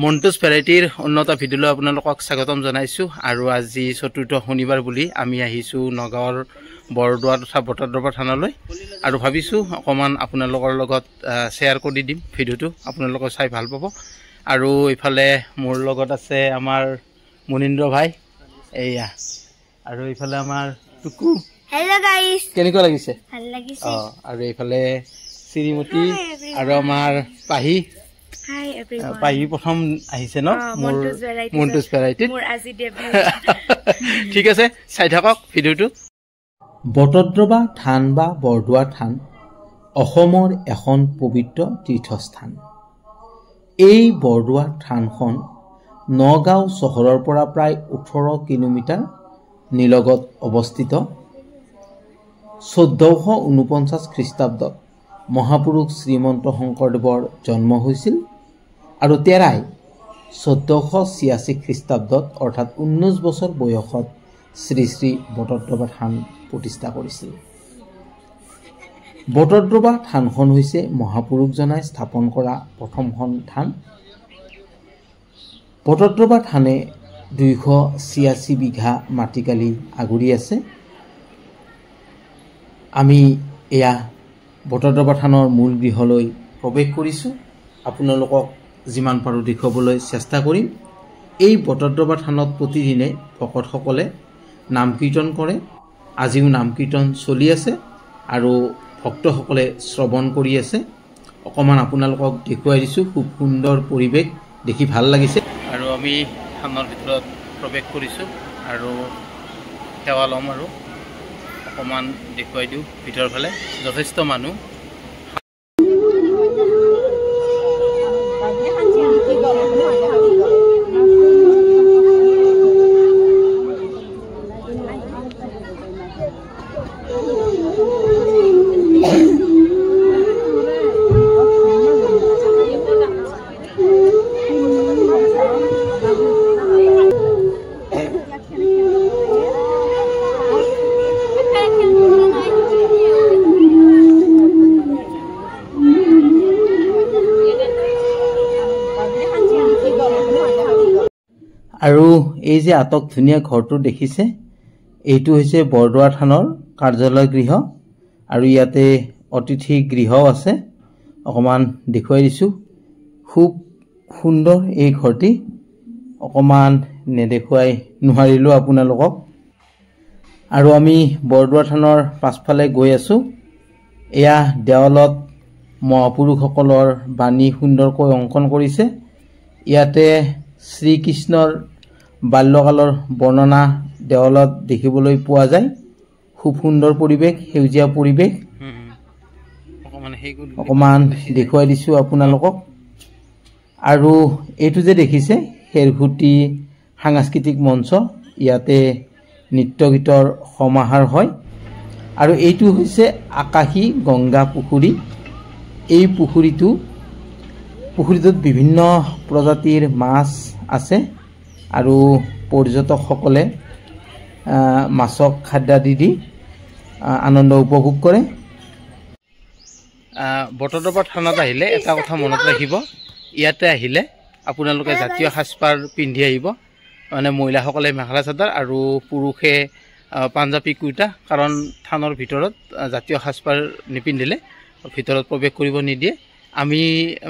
মন্টুছ ভেৰাইটিৰ উন্নত ভিডিঅ'লৈ আপোনালোকক স্বাগতম জনাইছোঁ আৰু আজি চতুৰ্থ শনিবাৰ বুলি আমি আহিছোঁ নগাঁৱৰ বৰদোৱা তথা বটদ্ৰৱা থানালৈ আৰু ভাবিছোঁ অকণমান আপোনালোকৰ লগত শ্বেয়াৰ কৰি দিম ভিডিঅ'টো আপোনালোকে চাই ভাল পাব আৰু ইফালে মোৰ লগত আছে আমাৰ মুনীন্দ্ৰ ভাই এয়া আৰু ইফালে আমাৰ টুকু হেল্ল গাইস কেনেকুৱা লাগিছে ভাল লাগিছে আৰু ইফালে শ্ৰীমতী আৰু আমাৰ পাহি হাই এভৰিवन পাহি প্ৰথম আহিছে ন মন্টুছ ভেৰাইটি মোৰ আজি ডেবিউট ঠিক আছে চাই থাকক ভিডিঅ'টো বটদ্ৰৱা থান বা বৰদোৱা থান অসমৰ এখন পবিত্ৰ তীৰ্থস্থান এই বৰদোৱা থানখন নগাঁও চহৰৰ পৰা প্ৰায় 18 কিলোমিটাৰ নিলগত অৱস্থিত 1449 খ্ৰীষ্টাব্দত মহাপুৰুষ শ্ৰীমন্ত শংকৰদেৱৰ জন্ম হৈছিল আৰু তেৰাই 1486 খ্ৰীষ্টাব্দত অৰ্থাৎ 19 বছৰ বয়সত শ্ৰী শ্ৰী বটদ্ৰৱা থান প্ৰতিষ্ঠা কৰিছিল বটদ্ৰৱা থানখন হৈছে মহাপুৰুষজনাই স্থাপন কৰা প্ৰথমখন থান বটদ্ৰৱা থানে 286 বিঘা মাটিকালি আগুৰি আছে আমি এয়া বটদ্ৰৱা থানৰ মূল গৃহলৈ প্ৰৱেশ কৰিছোঁ আপোনালোকক যিমান পাৰোঁ দেখুৱাবলৈ চেষ্টা কৰিম এই বটদ্ৰৱা থানত প্ৰতিদিনে ভকতসকলে নাম কীৰ্তন কৰে আজিও নাম কীৰ্তন চলি আছে আৰু ভক্তসকলে শ্ৰৱণ কৰি আছে অকণমান আপোনালোকক দেখুৱাই দিছোঁ খুব সুন্দৰ পৰিৱেশ দেখি ভাল লাগিছে আৰু আমি থানৰ ভিতৰত প্ৰৱেশ কৰিছোঁ আৰু সেৱা ল'ম আৰু অকণমান দেখুৱাই দিওঁ ভিতৰৰ ফালে যথেষ্ট মানুহ আৰু এই যে আটক ধুনীয়া ঘৰটো দেখিছে এইটো হৈছে বৰদোৱা থানৰ কাৰ্যালয় গৃহ আৰু ইয়াতে অতিথি গৃহও আছে অকণমান দেখুৱাই দিছোঁ খুব সুন্দৰ এই ঘৰটি অকণমান নেদেখুৱাই নোৱাৰিলোঁ আপোনালোকক আৰু আমি বৰদোৱা থানৰ পাছফালে গৈ আছোঁ এয়া দেৱালত মহাপুৰুষসকলৰ বাণী সুন্দৰকৈ অংকন কৰিছে ইয়াতে শ্ৰীকৃষ্ণৰ বাল্যকালৰ বৰ্ণনা দেৱালত দেখিবলৈ পোৱা যায় খুব সুন্দৰ পৰিৱেশ সেউজীয়া পৰিৱেশ অকণমান দেখুৱাই দিছোঁ আপোনালোকক আৰু এইটো যে দেখিছে খেৰঘুটি সাংস্কৃতিক মঞ্চ ইয়াতে নৃত্য গীতৰ সমাহাৰ হয় আৰু এইটো হৈছে আকাশী গংগা পুখুৰী এই পুখুৰীটোত বিভিন্ন প্ৰজাতিৰ মাছ আছে আৰু পৰ্যটকসকলে মাছক খাদ্য দি আনন্দ উপভোগ কৰে বটদ্ৰৱা থানত আহিলে এটা কথা মনত ৰাখিব ইয়াতে আহিলে আপোনালোকে জাতীয় সাজপাৰ পিন্ধি আহিব মানে মহিলাসকলে মেখেলা চাদৰ আৰু পুৰুষে পাঞ্জাবী কুৰ্তা কাৰণ থানৰ ভিতৰত জাতীয় সাজপাৰ নিপিন্ধিলে ভিতৰত প্ৰৱেশ কৰিব নিদিয়ে আমি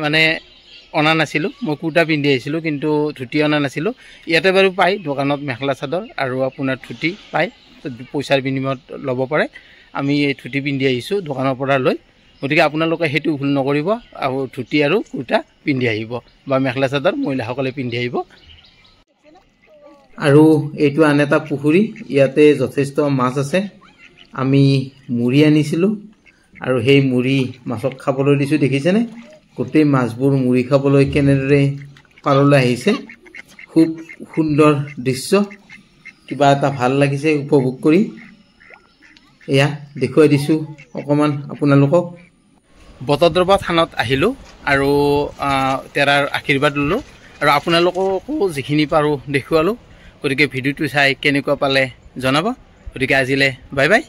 মানে অনা নাছিলোঁ মই কুৰ্তা পিন্ধি আহিছিলোঁ কিন্তু ধুতি অনা নাছিলোঁ ইয়াতে বাৰু পায় দোকানত মেখেলা চাদৰ আৰু আপোনাৰ ধুতি পায় পইচাৰ বিনিময়ত ল'ব পাৰে আমি এই ধুতি পিন্ধি আহিছোঁ দোকানৰ পৰা লৈ গতিকে আপোনালোকে সেইটো ভুল নকৰিব আৰু ধুতি আৰু কুৰ্তা পিন্ধি আহিব বা মেখেলা চাদৰ মহিলাসকলে পিন্ধি আহিব আৰু এইটো আন এটা পুখুৰী ইয়াতে যথেষ্ট মাছ আছে আমি মুড়ি আনিছিলোঁ আৰু সেই মুড়ি মাছক খাবলৈ দিছোঁ দেখিছেনে গোটেই মাছবোৰ মুড়ি খাবলৈ কেনেদৰে পাৰলৈ আহিছে খুব সুন্দৰ দৃশ্য কিবা এটা ভাল লাগিছে উপভোগ কৰি এয়া দেখুৱাই দিছোঁ অকণমান আপোনালোকক বটদ্ৰৱা থানত আহিলোঁ আৰু তেৰাৰ আশীৰ্বাদ ল'লোঁ আৰু আপোনালোককো যিখিনি পাৰোঁ দেখুৱালোঁ গতিকে ভিডিঅ'টো চাই কেনেকুৱা পালে জনাব গতিকে আজিলৈ বাই বাই